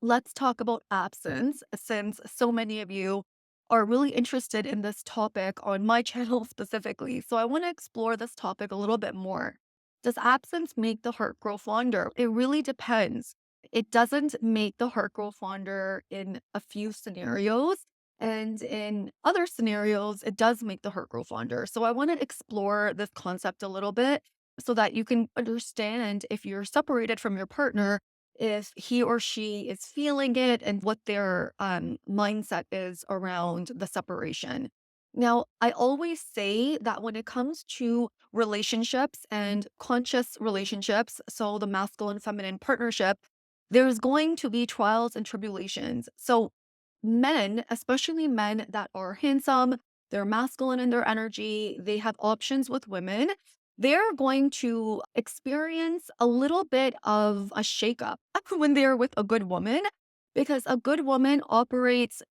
let's talk about absence, since so many of you are really interested in this topic on my channel specifically. So I want to explore this topic a little bit more. Does absence make the heart grow fonder? It really depends. It doesn't make the heart grow fonder in a few scenarios. And in other scenarios, it does make the heart grow fonder. So I want to explore this concept a little bit so that you can understand if you're separated from your partner, if he or she is feeling it and what their mindset is around the separation. Now, I always say that when it comes to relationships and conscious relationships, so the masculine feminine partnership, there's going to be trials and tribulations. So, men, especially men that are handsome, they're masculine in their energy, they have options with women, they're going to experience a little bit of a shakeup when they're with a good woman, because a good woman operates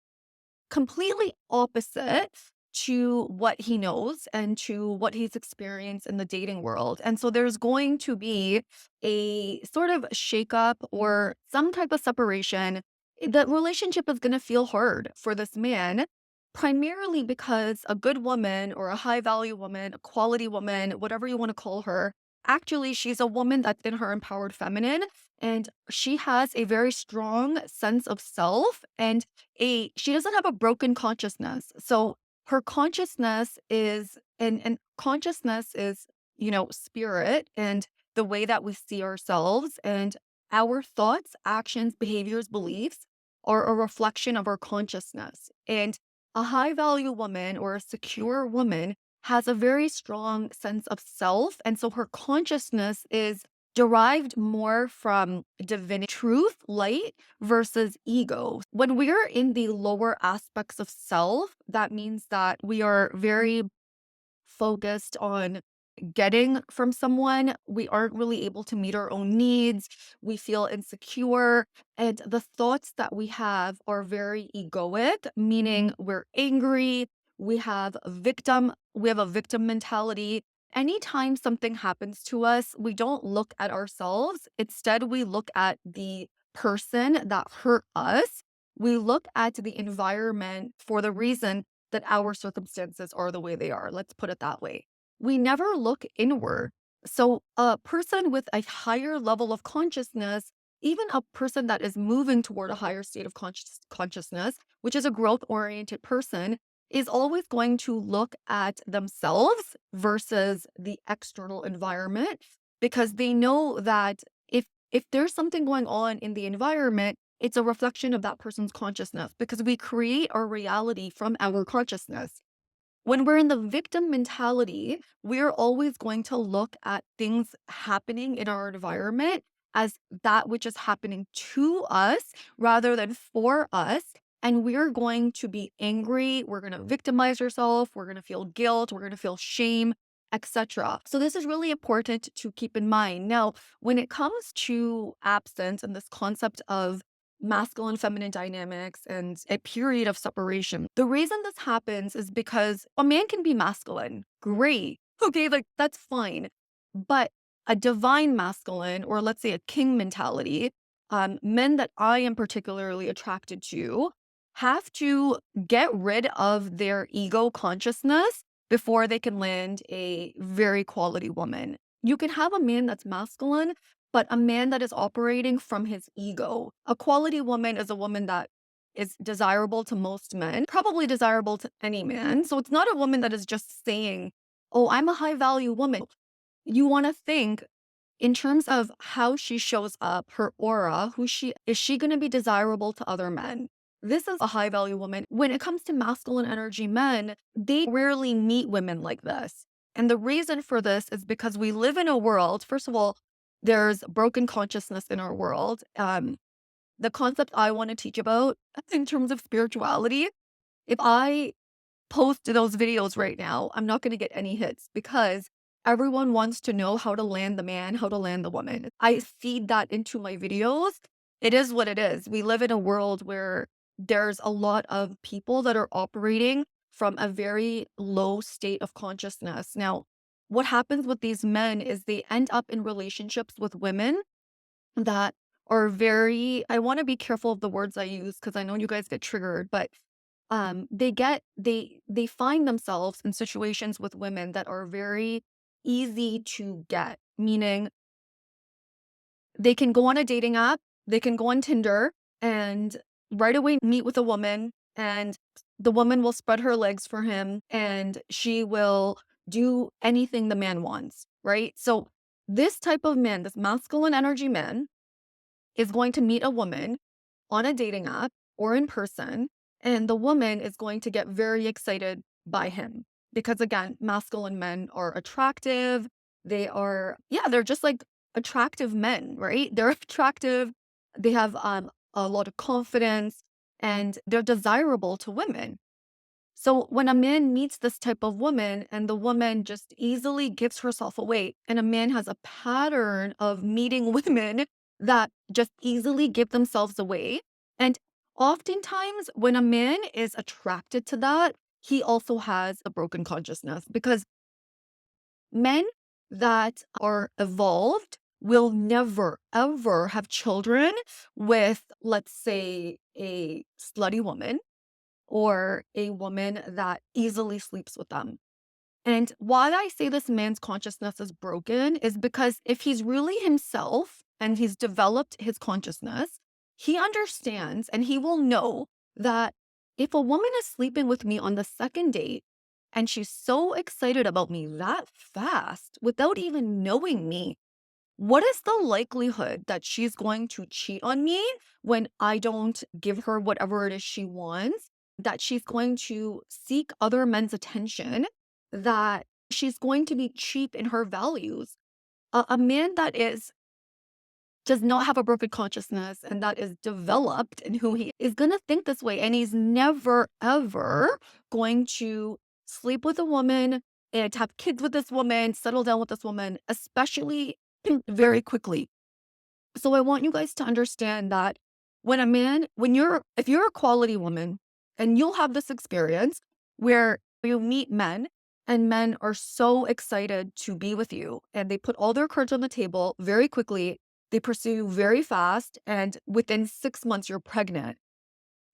completely opposite to what he knows and to what he's experienced in the dating world. And so there's going to be a sort of shakeup or some type of separation. The relationship is going to feel hard for this man, primarily because a good woman or a high value woman, a quality woman, whatever you want to call her, actually, she's a woman that's in her empowered feminine. And she has a very strong sense of self, and a she doesn't have a broken consciousness. So her consciousness is and consciousness is, spirit and the way that we see ourselves, and our thoughts, actions, behaviors, beliefs are a reflection of our consciousness. And a high value woman or a secure woman has a very strong sense of self, and so her consciousness is derived more from divinity, truth, light, versus ego. When we're in the lower aspects of self, that means that we are very focused on getting from someone. We aren't really able to meet our own needs. We feel insecure. And the thoughts that we have are very egoic, meaning we're angry. We have a victim mentality. Anytime something happens to us, we don't look at ourselves. Instead, we look at the person that hurt us. We look at the environment for the reason that our circumstances are the way they are. Let's put it that way. We never look inward. So, a person with a higher level of consciousness, even a person that is moving toward a higher state of consciousness, which is a growth oriented person, is always going to look at themselves versus the external environment, because they know that if there's something going on in the environment, it's a reflection of that person's consciousness, because we create our reality from our consciousness. When we're in the victim mentality, we're always going to look at things happening in our environment as that which is happening to us rather than for us. And we're going to be angry. We're going to victimize ourselves. We're going to feel guilt. We're going to feel shame, etc. So, this is really important to keep in mind. Now, when it comes to absence and this concept of masculine feminine dynamics and a period of separation. The reason this happens is because a man can be masculine. Great. Okay, like that's fine. But a divine masculine, or let's say a king mentality, men that I am particularly attracted to have to get rid of their ego consciousness before they can land a very quality woman. You can have a man that's masculine, but a man that is operating from his ego. A quality woman is a woman that is desirable to most men, probably desirable to any man. So it's not a woman that is just saying, "Oh, I'm a high value woman." You want to think in terms of how she shows up, her aura, who she is, she going to be desirable to other men? This is a high value woman. When it comes to masculine energy men, they rarely meet women like this. And the reason for this is because we live in a world, first of all, there's broken consciousness in our world. The concept I want to teach about in terms of spirituality, if I post those videos right now, I'm not going to get any hits because everyone wants to know how to land the man, how to land the woman. I feed that into my videos. It is what it is. We live in a world where there's a lot of people that are operating from a very low state of consciousness. Now, what happens with these men is they end up in relationships with women that are very, I want to be careful of the words I use because I know you guys get triggered, but they find themselves in situations with women that are very easy to get, meaning they can go on a dating app, they can go on Tinder and right away meet with a woman, and the woman will spread her legs for him and she will do anything the man wants, right? So this type of man, this masculine energy man, is going to meet a woman on a dating app or in person, and the woman is going to get very excited by him because, again, masculine men are attractive. They are, yeah, they're just like attractive men, right? They're attractive. They have a lot of confidence and they're desirable to women. So when a man meets this type of woman and the woman just easily gives herself away, and a man has a pattern of meeting women that just easily give themselves away. And oftentimes, when a man is attracted to that, he also has a broken consciousness because men that are evolved will never, ever have children with, let's say, a slutty woman or a woman that easily sleeps with them. And why I say this man's consciousness is broken is because if he's really himself and he's developed his consciousness, he understands and he will know that if a woman is sleeping with me on the second date and she's so excited about me that fast without even knowing me, what is the likelihood that she's going to cheat on me when I don't give her whatever it is she wants? That she's going to seek other men's attention, that she's going to be cheap in her values. A man that does not have a broken consciousness and that is developed in who he is going to think this way. And he's never, ever going to sleep with a woman and have kids with this woman, settle down with this woman, especially very quickly. So I want you guys to understand that if you're a quality woman and you'll have this experience where you meet men and men are so excited to be with you and they put all their cards on the table very quickly, they pursue you very fast, and within 6 months you're pregnant.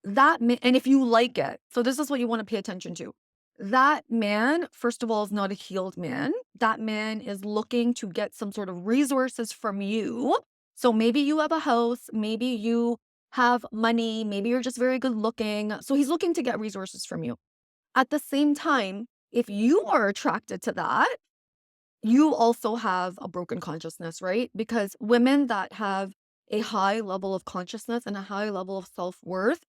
And if you like it, so this is what you want to pay attention to. That man, first of all, is not a healed man. That man is looking to get some sort of resources from you. So maybe you have a house, maybe you have money, maybe you're just very good looking. So he's looking to get resources from you. At the same time, if you are attracted to that, you also have a broken consciousness, right? Because women that have a high level of consciousness and a high level of self-worth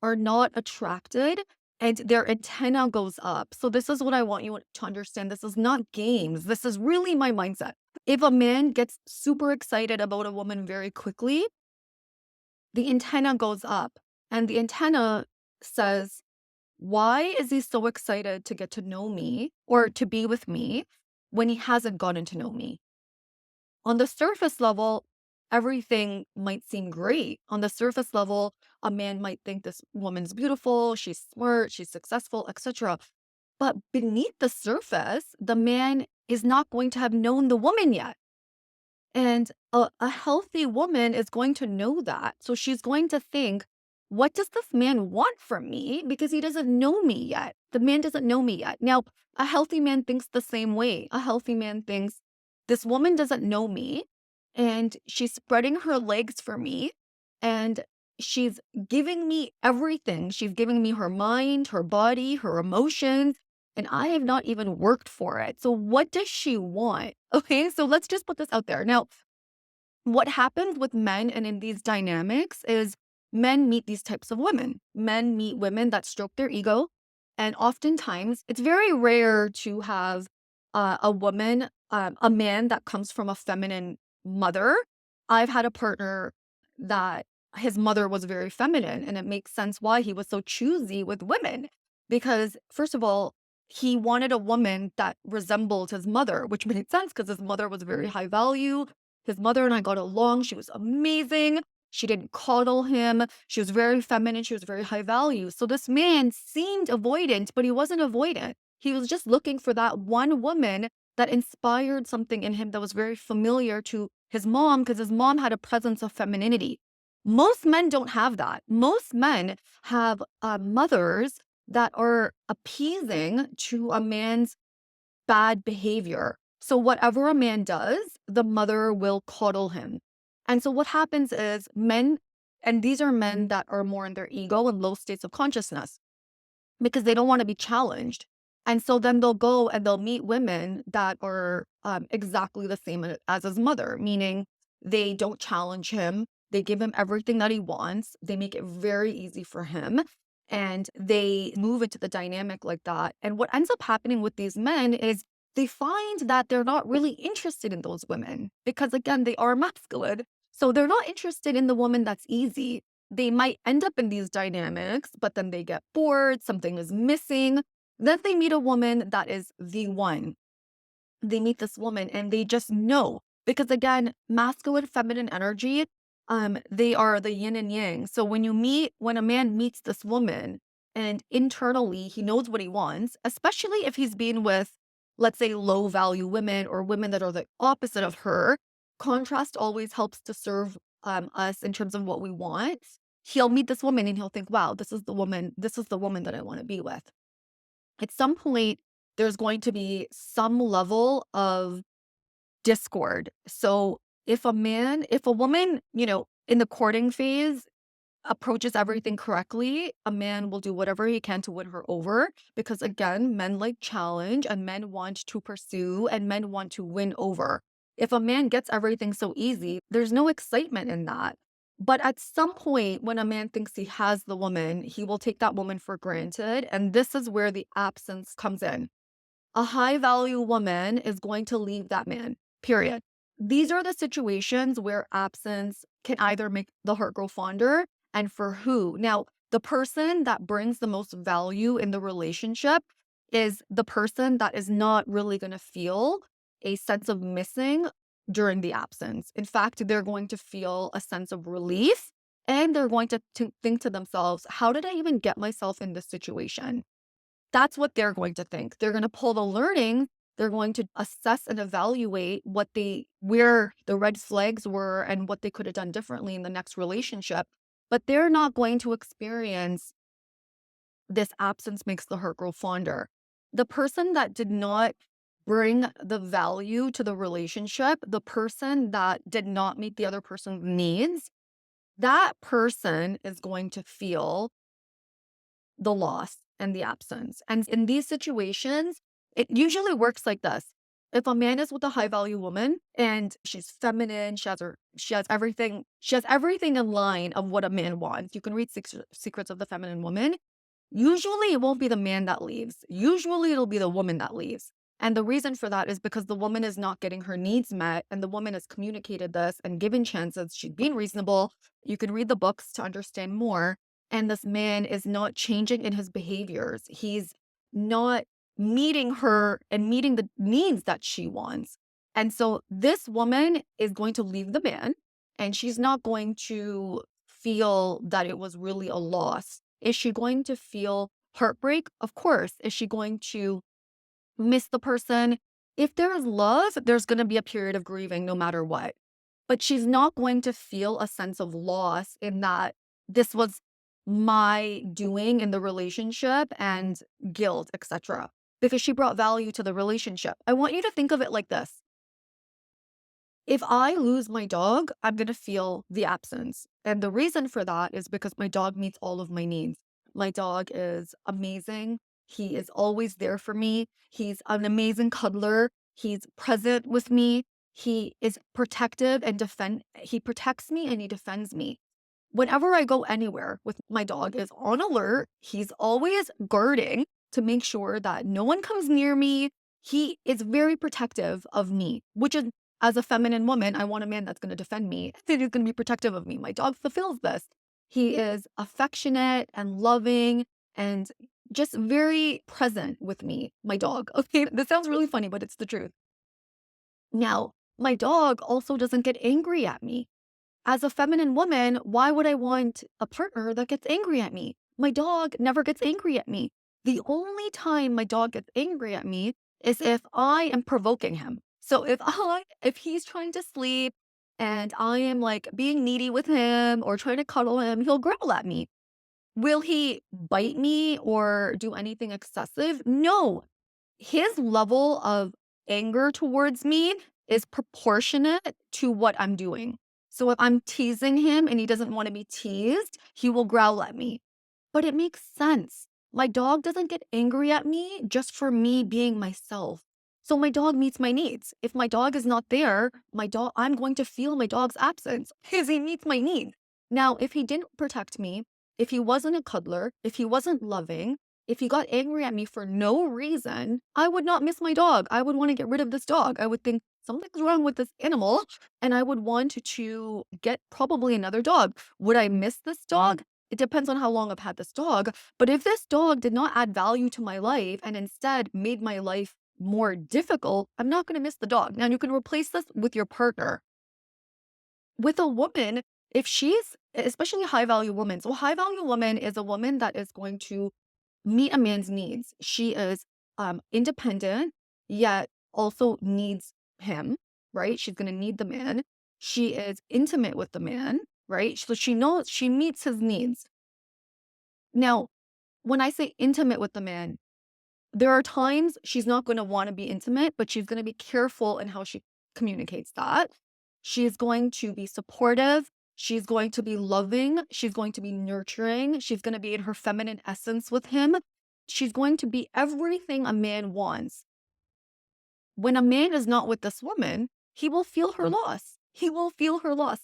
are not attracted and their antenna goes up. So this is what I want you to understand. This is not games. This is really my mindset. If a man gets super excited about a woman very quickly, the antenna goes up and the antenna says, why is he so excited to get to know me or to be with me when he hasn't gotten to know me? On the surface level, everything might seem great. On the surface level, a man might think this woman's beautiful, she's smart, she's successful, etc. But beneath the surface, the man is not going to have known the woman yet. And a healthy woman is going to know that. So she's going to think, what does this man want from me? Because he doesn't know me yet. The man doesn't know me yet. Now, a healthy man thinks the same way. A healthy man thinks, this woman doesn't know me and she's spreading her legs for me and she's giving me everything. She's giving me her mind, her body, her emotions, and I have not even worked for it. So what does she want? Okay, so let's just put this out there. Now, what happens with men and in these dynamics is men meet these types of women. Men meet women that stroke their ego. And oftentimes, it's very rare to have a woman, a man that comes from a feminine mother. I've had a partner that his mother was very feminine, and it makes sense why he was so choosy with women. Because, first of all, he wanted a woman that resembled his mother, which made sense because his mother was very high value. His mother and I got along. She was amazing. She didn't coddle him. She was very feminine. She was very high value. So this man seemed avoidant, but he wasn't avoidant. He was just looking for that one woman that inspired something in him that was very familiar to his mom because his mom had a presence of femininity. Most men don't have that. Most men have mothers that are appeasing to a man's bad behavior. So whatever a man does, the mother will coddle him. And so what happens is men, and these are men that are more in their ego and low states of consciousness because they don't want to be challenged. And so then they'll go and they'll meet women that are exactly the same as his mother, meaning they don't challenge him. They give him everything that he wants. They make it very easy for him. And they move into the dynamic like that. And what ends up happening with these men is they find that they're not really interested in those women because, again, they are masculine. So they're not interested in the woman that's easy. They might end up in these dynamics, but then they get bored, something is missing. Then they meet a woman that is the one. They meet this woman and they just know because again, masculine, feminine energy, they are the yin and yang. So when a man meets this woman and internally he knows what he wants, especially if he's been with, let's say, low value women or women that are the opposite of her, contrast always helps to serve us in terms of what we want. He'll meet this woman and he'll think, wow, this is the woman that I want to be with. At some point, there's going to be some level of discord. So if a woman, in the courting phase approaches everything correctly, a man will do whatever he can to win her over because again, men like challenge and men want to pursue and men want to win over. If a man gets everything so easy, there's no excitement in that. But at some point, when a man thinks he has the woman, he will take that woman for granted. And this is where the absence comes in. A high value woman is going to leave that man, period. These are the situations where absence can either make the heart grow fonder and for who. Now, the person that brings the most value in the relationship is the person that is not really going to feel a sense of missing during the absence. In fact, they're going to feel a sense of relief and they're going to think to themselves, how did I even get myself in this situation? That's what they're going to think. They're going to pull the learning. They're going to assess and evaluate where the red flags were and what they could have done differently in the next relationship. But they're not going to experience this absence makes the heart grow fonder. The person that did not bring the value to the relationship, the person that did not meet the other person's needs, that person is going to feel the loss and the absence. And in these situations, it usually works like this. If a man is with a high value woman and she's feminine, she has everything in line of what a man wants. You can read Secrets of the Feminine Woman. Usually it won't be the man that leaves. Usually it'll be the woman that leaves. And the reason for that is because the woman is not getting her needs met and the woman has communicated this and given chances. She's being reasonable. You can read the books to understand more. And this man is not changing in his behaviors. He's not meeting her and meeting the needs that she wants. And so this woman is going to leave the man and she's not going to feel that it was really a loss. Is she going to feel heartbreak? Of course. Is she going to miss the person? If there is love, there's going to be a period of grieving no matter what. But she's not going to feel a sense of loss in that this was my doing in the relationship and guilt, etc. Because she brought value to the relationship. I want you to think of it like this. If I lose my dog, I'm going to feel the absence. And the reason for that is because my dog meets all of my needs. My dog is amazing. He is always there for me. He's an amazing cuddler. He's present with me. He is protective and he protects me and he defends me. Whenever I go anywhere with my dog is on alert. He's always guarding to make sure that no one comes near me. He is very protective of me, which is, as a feminine woman, I want a man that's going to defend me, that is going to be protective of me. My dog fulfills this. He is affectionate and loving and just very present with me, my dog. Okay, this sounds really funny, but it's the truth. Now, my dog also doesn't get angry at me. As a feminine woman, why would I want a partner that gets angry at me? My dog never gets angry at me. The only time my dog gets angry at me is if I am provoking him. So if he's trying to sleep and I am like being needy with him or trying to cuddle him, he'll growl at me. Will he bite me or do anything excessive? No. His level of anger towards me is proportionate to what I'm doing. So if I'm teasing him and he doesn't want to be teased, he will growl at me. But it makes sense. My dog doesn't get angry at me just for me being myself. So my dog meets my needs. If my dog is not there, I'm going to feel my dog's absence because he meets my needs. Now, if he didn't protect me, if he wasn't a cuddler, if he wasn't loving, if he got angry at me for no reason, I would not miss my dog. I would want to get rid of this dog. I would think something's wrong with this animal and I would want to get probably another dog. Would I miss this dog? It depends on how long I've had this dog. But if this dog did not add value to my life and instead made my life more difficult, I'm not going to miss the dog. Now, you can replace this with your partner. With a woman, if she's, especially a high value woman, so a high value woman is a woman that is going to meet a man's needs. She is independent, yet also needs him, right? She's going to need the man. She is intimate with the man, right? So she knows she meets his needs. Now, when I say intimate with the man, there are times she's not going to want to be intimate, but she's going to be careful in how she communicates that. She's going to be supportive. She's going to be loving. She's going to be nurturing. She's going to be in her feminine essence with him. She's going to be everything a man wants. When a man is not with this woman, he will feel her loss. He will feel her loss.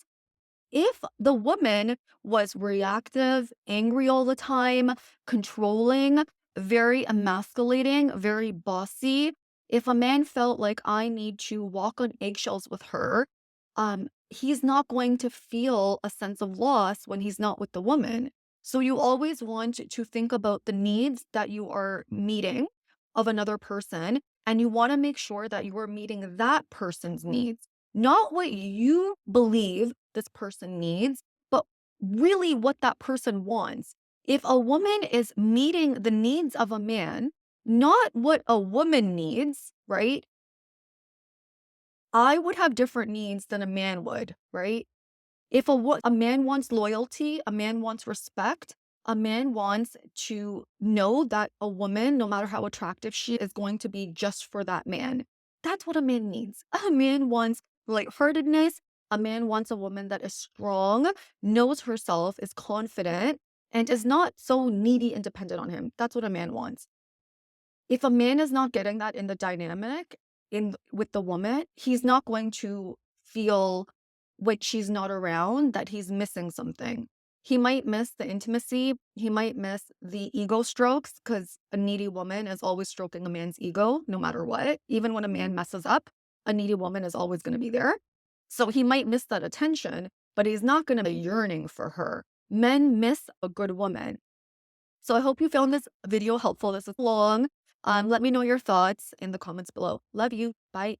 If the woman was reactive, angry all the time, controlling, very emasculating, very bossy, if a man felt like I need to walk on eggshells with her, he's not going to feel a sense of loss when he's not with the woman. So you always want to think about the needs that you are meeting of another person, and you want to make sure that you are meeting that person's needs, not what you believe this person needs, but really what that person wants. If a woman is meeting the needs of a man, not what a woman needs, right? I would have different needs than a man would, right? If a man wants loyalty, a man wants respect, a man wants to know that a woman, no matter how attractive she is, going to be just for that man. That's what a man needs. A man wants lightheartedness. A man wants a woman that is strong, knows herself, is confident, and is not so needy and dependent on him. That's what a man wants. If a man is not getting that in the dynamic with the woman, he's not going to feel when she's not around that he's missing something. He might miss the intimacy, he might miss the ego strokes because a needy woman is always stroking a man's ego no matter what. Even when a man messes up, a needy woman is always going to be there. So he might miss that attention, but he's not going to be yearning for her. Men miss a good woman. So I hope you found this video helpful. This is long. Let me know your thoughts in the comments below. Love you. Bye.